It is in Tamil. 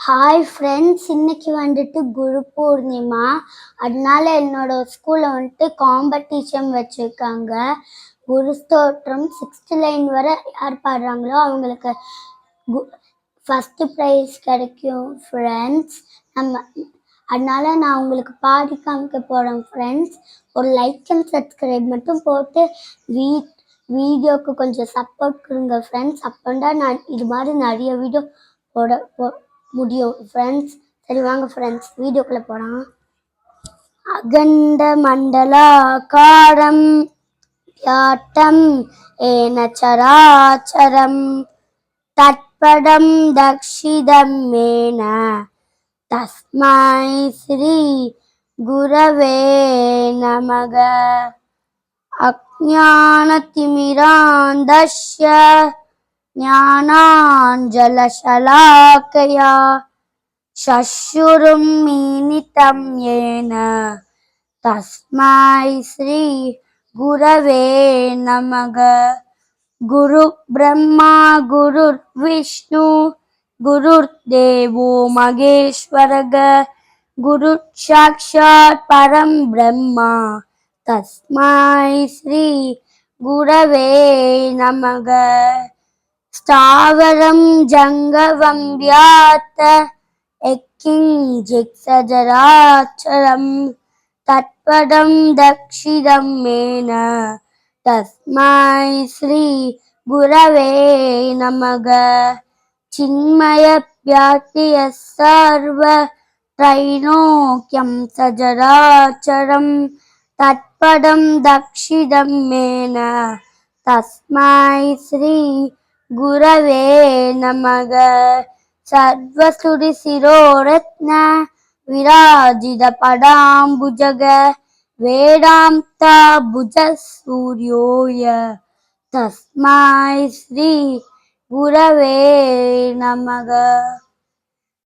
ஹாய் ஃப்ரெண்ட்ஸ், இன்னைக்கு வந்துட்டு குரு பூர்ணிமா. அதனால என்னோட ஸ்கூலில் வந்துட்டு காம்படிஷன் வச்சுருக்காங்க. குரு ஸ்தோத்திரம் 6th லைன் வரை யார் பாடுறாங்களோ அவங்களுக்கு ஃபஸ்ட்டு ப்ரைஸ் கிடைக்கும் ஃப்ரெண்ட்ஸ். அதனால நான் உங்களுக்கு பாடி காமிக்க போகிறேன் ஃப்ரெண்ட்ஸ். ஒரு லைக் அண்ட் சப்ஸ்கிரைப் மட்டும் போட்டு வீடியோவுக்கு கொஞ்சம் சப்போர்ட் கொடுங்க ஃப்ரெண்ட்ஸ். அப்போதான் நான் இது மாதிரி நிறைய வீடியோ போட முடியும் ஃப்ரெண்ட்ஸ். சரி வாங்க ஃப்ரெண்ட்ஸ், வீடியோக்குள்ளே போகலாம். அகண்ட மண்டலாகாரம் யாட்டம் ஏன சராச்சரம் தத்படம் தக்ஷிதம் மேன தஸ்மை ஸ்ரீ குரவே நமக. அஜ்ஞானதிமிராந்தஸ்ய ஞானாஞ்சலசலாக்கயா சஷ்ஷுருன்மீலிதம் யேன தஸ்மை ஸ்ரீ குரவே நமக. குரு பிரம்மா குருர் விஷ்ணு குருர் தேவோ மகேஸ்வரக குரு சாக்ஷாத் பரம் பிரம்மா தஸ்மை ஸ்ரீ குரவே நமக. ஸ்தாவரம் ஜங்கமம் வியாத்த யக்கிஞ்சித் சராச்சரம் தத்பதம் தக்ஷிதம் மேன தஸ்மை ஸ்ரீ குரவே நமக. சின்மய வ்யாப்திய சர்வ த்ரைலோக்யம் சராச்சரம் தத்பதம் தக்ஷிதம் மேன தஸ்மை ஸ்ரீ குரவே நமக. சர்வஸ்துதி சிரோரத்ன விராஜித படாம்புஜக வேதாந்தா புஜ சூர்யோய தஸ்மை ஸ்ரீ குரவே நமக.